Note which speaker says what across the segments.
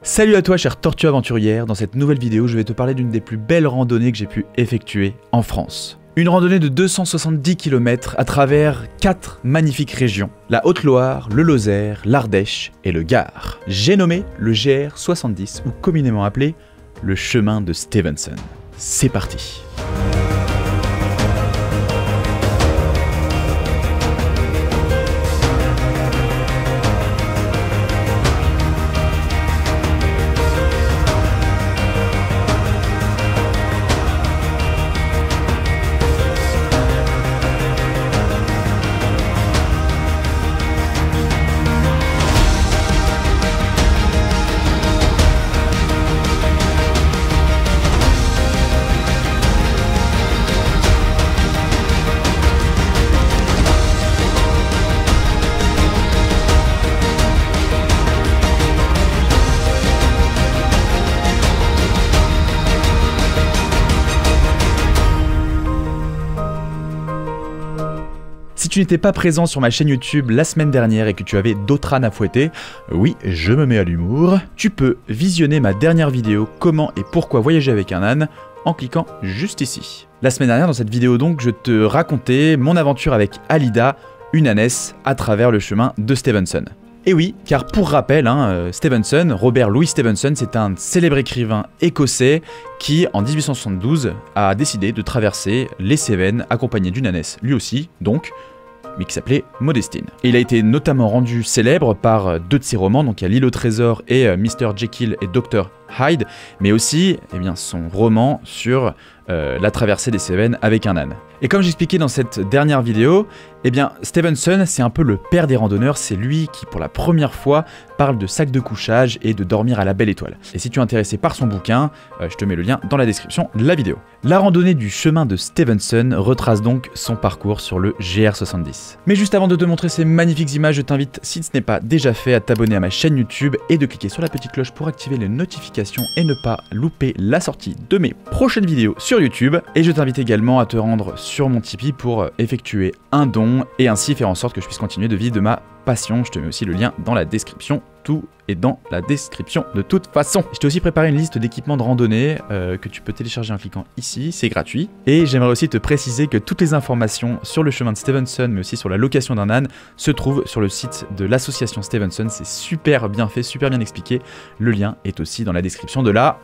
Speaker 1: Salut à toi chère tortue aventurière, dans cette nouvelle vidéo je vais te parler d'une des plus belles randonnées que j'ai pu effectuer en France. Une randonnée de 270 km à travers 4 magnifiques régions, la Haute-Loire, le Lozère, l'Ardèche et le Gard. J'ai nommé le GR70 ou communément appelé le chemin de Stevenson. C'est parti. Si tu n'étais pas présent sur ma chaîne YouTube la semaine dernière et que tu avais d'autres ânes à fouetter, oui, je me mets à l'humour, tu peux visionner ma dernière vidéo « Comment et pourquoi voyager avec un âne » en cliquant juste ici. La semaine dernière, dans cette vidéo donc, je te racontais mon aventure avec Alida, une ânesse, à travers le chemin de Stevenson. Et oui, car pour rappel, Stevenson, Robert Louis Stevenson, c'est un célèbre écrivain écossais qui, en 1872, a décidé de traverser les Cévennes accompagné d'une ânesse, lui aussi, donc, mais qui s'appelait Modestine. Et il a été notamment rendu célèbre par deux de ses romans, donc il y a L'île au trésor et Mr. Jekyll et Dr. Hyde, mais aussi son roman sur la traversée des Cévennes avec un âne. Et comme j'expliquais dans cette dernière vidéo, Stevenson, c'est un peu le père des randonneurs, c'est lui qui, pour la première fois, parle de sac de couchage et de dormir à la belle étoile. Et si tu es intéressé par son bouquin, je te mets le lien dans la description de la vidéo. La randonnée du chemin de Stevenson retrace donc son parcours sur le GR70. Mais juste avant de te montrer ces magnifiques images, je t'invite, si ce n'est pas déjà fait, à t'abonner à ma chaîne YouTube et de cliquer sur la petite cloche pour activer les notifications et ne pas louper la sortie de mes prochaines vidéos sur YouTube. Et je t'invite également à te rendre sur mon Tipeee pour effectuer un don et ainsi faire en sorte que je puisse continuer de vivre de ma passion. Je te mets aussi le lien dans la description, tout est dans la description de toute façon. Je t'ai aussi préparé une liste d'équipements de randonnée que tu peux télécharger en cliquant ici, c'est gratuit. Et j'aimerais aussi te préciser que toutes les informations sur le chemin de Stevenson, mais aussi sur la location d'un âne, se trouvent sur le site de l'association Stevenson. C'est super bien fait, super bien expliqué. Le lien est aussi dans la description de la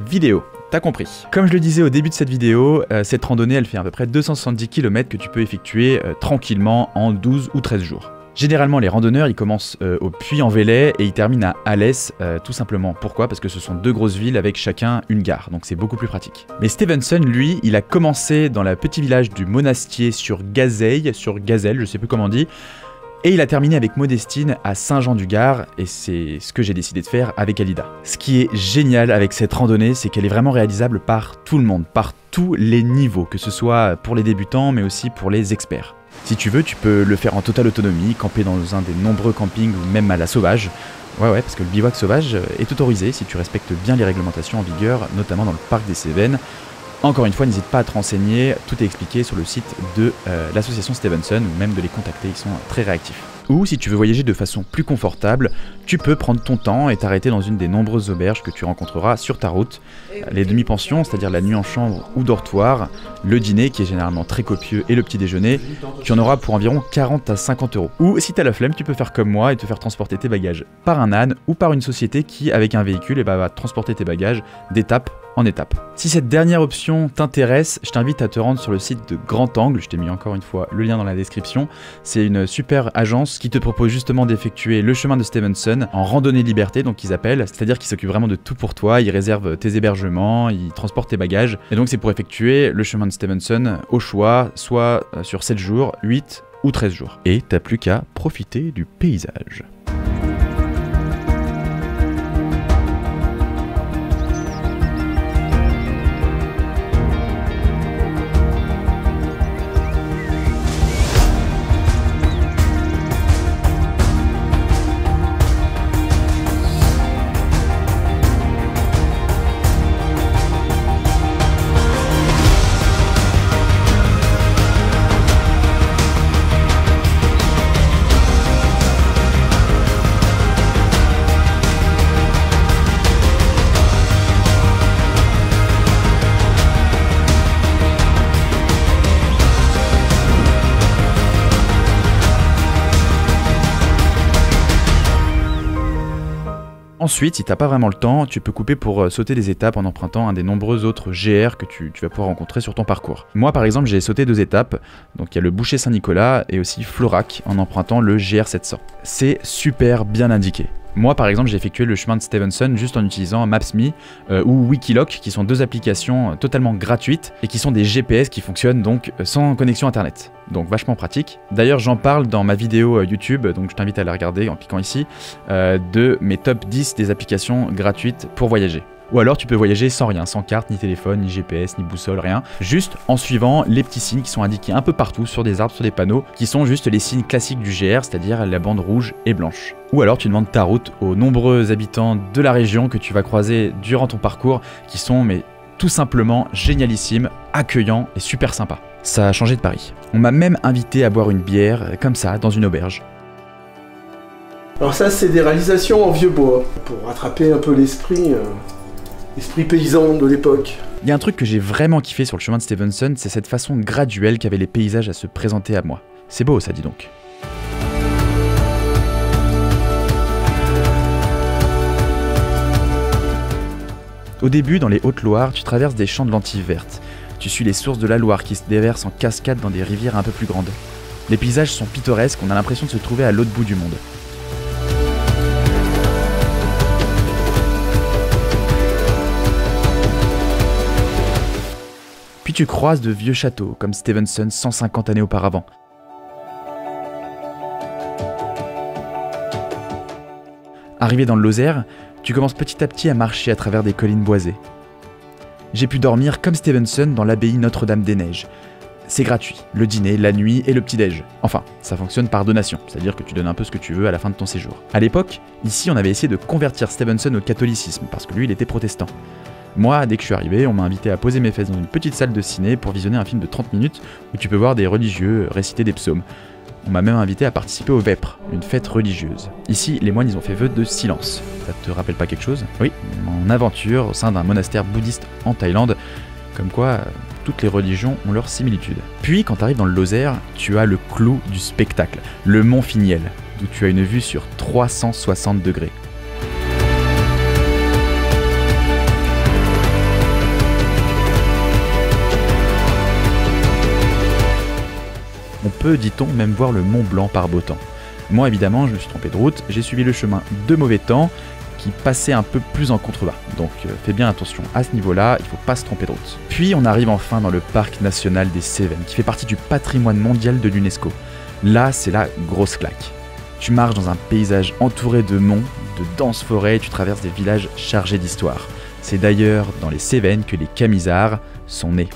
Speaker 1: vidéo. T'as compris. Comme je le disais au début de cette vidéo, cette randonnée elle fait à peu près 270 km que tu peux effectuer tranquillement en 12 ou 13 jours. Généralement les randonneurs ils commencent au Puy-en-Velay et ils terminent à Alès tout simplement. Pourquoi? Parce que ce sont deux grosses villes avec chacun une gare, donc c'est beaucoup plus pratique. Mais Stevenson lui, il a commencé dans le petit village du Monastier sur Gazelle, je sais plus comment on dit. Et il a terminé avec Modestine à Saint-Jean-du-Gard, et c'est ce que j'ai décidé de faire avec Alida. Ce qui est génial avec cette randonnée, c'est qu'elle est vraiment réalisable par tout le monde, par tous les niveaux, que ce soit pour les débutants, mais aussi pour les experts. Si tu veux, tu peux le faire en totale autonomie, camper dans un des nombreux campings ou même à la sauvage. Ouais, parce que le bivouac sauvage est autorisé si tu respectes bien les réglementations en vigueur, notamment dans le parc des Cévennes. Encore une fois, n'hésite pas à te renseigner, tout est expliqué sur le site de l'association Stevenson ou même de les contacter, ils sont très réactifs. Ou si tu veux voyager de façon plus confortable, tu peux prendre ton temps et t'arrêter dans une des nombreuses auberges que tu rencontreras sur ta route. Les demi-pensions, c'est-à-dire la nuit en chambre ou dortoir, le dîner qui est généralement très copieux et le petit déjeuner, tu en auras pour environ 40 à 50 €. Ou si t'as la flemme, tu peux faire comme moi et te faire transporter tes bagages par un âne ou par une société qui, avec un véhicule, va transporter tes bagages d'étape en étape. Si cette dernière option t'intéresse, je t'invite à te rendre sur le site de Grand Angle, je t'ai mis encore une fois le lien dans la description. C'est une super agence qui te propose justement d'effectuer le chemin de Stevenson en randonnée liberté, donc ils appellent, c'est-à-dire qu'ils s'occupent vraiment de tout pour toi, ils réservent tes hébergements, ils transportent tes bagages, et donc c'est pour effectuer le chemin de Stevenson au choix, soit sur 7 jours, 8 ou 13 jours. Et t'as plus qu'à profiter du paysage. Ensuite, si t'as pas vraiment le temps, tu peux couper pour sauter des étapes en empruntant un des nombreux autres GR que tu vas pouvoir rencontrer sur ton parcours. Moi par exemple, j'ai sauté 2 étapes, donc il y a le Boucher Saint-Nicolas et aussi Florac en empruntant le GR 700. C'est super bien indiqué. Moi par exemple j'ai effectué le chemin de Stevenson juste en utilisant Maps.me ou Wikiloc qui sont 2 applications totalement gratuites et qui sont des GPS qui fonctionnent donc sans connexion internet. Donc vachement pratique. D'ailleurs j'en parle dans ma vidéo YouTube, donc je t'invite à la regarder en cliquant ici, de mes top 10 des applications gratuites pour voyager. Ou alors tu peux voyager sans rien, sans carte, ni téléphone, ni GPS, ni boussole, rien. Juste en suivant les petits signes qui sont indiqués un peu partout sur des arbres, sur des panneaux, qui sont juste les signes classiques du GR, c'est-à-dire la bande rouge et blanche. Ou alors tu demandes ta route aux nombreux habitants de la région que tu vas croiser durant ton parcours, qui sont mais tout simplement génialissimes, accueillants et super sympas. Ça a changé de Paris. On m'a même invité à boire une bière, comme ça, dans une auberge.
Speaker 2: Alors ça c'est des réalisations en vieux bois, pour rattraper un peu l'esprit paysan de l'époque.
Speaker 1: Il y a un truc que j'ai vraiment kiffé sur le chemin de Stevenson, c'est cette façon graduelle qu'avaient les paysages à se présenter à moi. C'est beau ça, dis donc. Au début, dans les Hautes-Loire, tu traverses des champs de lentilles vertes. Tu suis les sources de la Loire qui se déversent en cascade dans des rivières un peu plus grandes. Les paysages sont pittoresques, on a l'impression de se trouver à l'autre bout du monde. Puis tu croises de vieux châteaux, comme Stevenson 150 années auparavant. Arrivé dans le Lozère, tu commences petit à petit à marcher à travers des collines boisées. J'ai pu dormir comme Stevenson dans l'abbaye Notre-Dame-des-Neiges. C'est gratuit, le dîner, la nuit et le petit-déj. Enfin, ça fonctionne par donation, c'est-à-dire que tu donnes un peu ce que tu veux à la fin de ton séjour. À l'époque, ici on avait essayé de convertir Stevenson au catholicisme, parce que lui il était protestant. Moi, dès que je suis arrivé, on m'a invité à poser mes fesses dans une petite salle de ciné pour visionner un film de 30 minutes où tu peux voir des religieux réciter des psaumes. On m'a même invité à participer au Vêpres, une fête religieuse. Ici, les moines ils ont fait vœu de silence. Ça te rappelle pas quelque chose? Oui, mon aventure au sein d'un monastère bouddhiste en Thaïlande, comme quoi toutes les religions ont leurs similitudes. Puis, quand tu arrives dans le Lozère, tu as le clou du spectacle, le Mont Finiel, d'où tu as une vue sur 360 degrés. On peut, dit-on, même voir le Mont Blanc par beau temps. Moi, évidemment, je me suis trompé de route, j'ai suivi le chemin de mauvais temps qui passait un peu plus en contrebas. Donc fais bien attention à ce niveau-là, il faut pas se tromper de route. Puis on arrive enfin dans le parc national des Cévennes, qui fait partie du patrimoine mondial de l'UNESCO. Là, c'est la grosse claque. Tu marches dans un paysage entouré de monts, de denses forêts, tu traverses des villages chargés d'histoire. C'est d'ailleurs dans les Cévennes que les Camisards sont nés.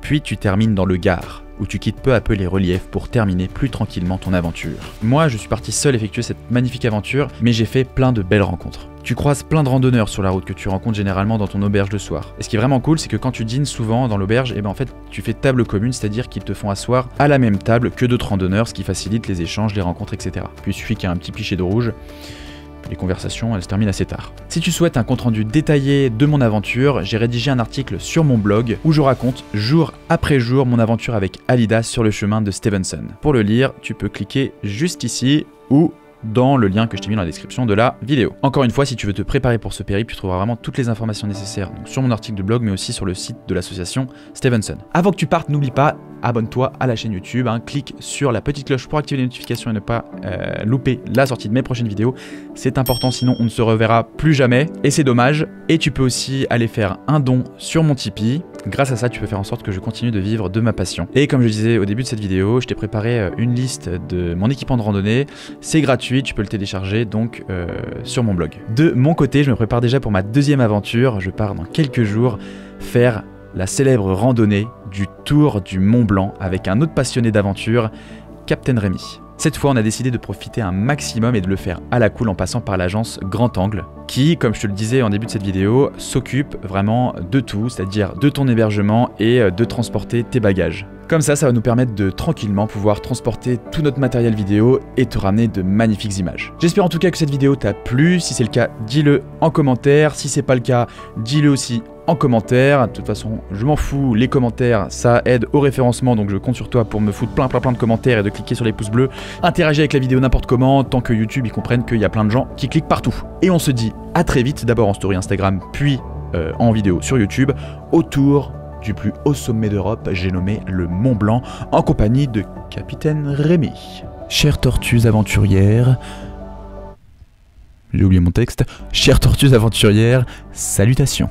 Speaker 1: Puis tu termines dans le Gard, où tu quittes peu à peu les reliefs pour terminer plus tranquillement ton aventure. Moi, je suis parti seul effectuer cette magnifique aventure, mais j'ai fait plein de belles rencontres. Tu croises plein de randonneurs sur la route que tu rencontres généralement dans ton auberge le soir. Et ce qui est vraiment cool, c'est que quand tu dînes souvent dans l'auberge, en fait, tu fais table commune, c'est-à-dire qu'ils te font asseoir à la même table que d'autres randonneurs, ce qui facilite les échanges, les rencontres, etc. Puis il suffit qu'il y ait un petit pichet de rouge. Les conversations, elles se terminent assez tard. Si tu souhaites un compte-rendu détaillé de mon aventure, j'ai rédigé un article sur mon blog où je raconte jour après jour mon aventure avec Alida sur le chemin de Stevenson. Pour le lire, tu peux cliquer juste ici ou dans le lien que je t'ai mis dans la description de la vidéo. Encore une fois, si tu veux te préparer pour ce périple, tu trouveras vraiment toutes les informations nécessaires donc sur mon article de blog, mais aussi sur le site de l'association Stevenson. Avant que tu partes, n'oublie pas, abonne-toi à la chaîne YouTube, clique sur la petite cloche pour activer les notifications et ne pas louper la sortie de mes prochaines vidéos. C'est important, sinon on ne se reverra plus jamais et c'est dommage. Et tu peux aussi aller faire un don sur mon Tipeee. Grâce à ça, tu peux faire en sorte que je continue de vivre de ma passion. Et comme je disais au début de cette vidéo, je t'ai préparé une liste de mon équipement de randonnée. C'est gratuit, tu peux le télécharger donc sur mon blog. De mon côté, je me prépare déjà pour ma deuxième aventure. Je pars dans quelques jours faire la célèbre randonnée du Tour du Mont Blanc avec un autre passionné d'aventure, Captain Rémi. Cette fois, on a décidé de profiter un maximum et de le faire à la cool en passant par l'agence Grand Angle, qui, comme je te le disais en début de cette vidéo, s'occupe vraiment de tout, c'est-à-dire de ton hébergement et de transporter tes bagages. Comme ça va nous permettre de tranquillement pouvoir transporter tout notre matériel vidéo et te ramener de magnifiques images. J'espère en tout cas que cette vidéo t'a plu. Si c'est le cas, dis-le en commentaire. Si c'est pas le cas, dis-le aussi en commentaire. De toute façon, je m'en fous, les commentaires, ça aide au référencement, donc je compte sur toi pour me foutre plein de commentaires et de cliquer sur les pouces bleus. Interagis avec la vidéo n'importe comment, tant que YouTube ils comprennent qu'il y a plein de gens qui cliquent partout. Et on se dit à très vite, d'abord en story Instagram, puis en vidéo sur YouTube, autour du plus haut sommet d'Europe, j'ai nommé le Mont Blanc, en compagnie de Capitaine Rémi. Chères tortues aventurières... J'ai oublié mon texte. Chères tortues aventurières, salutations.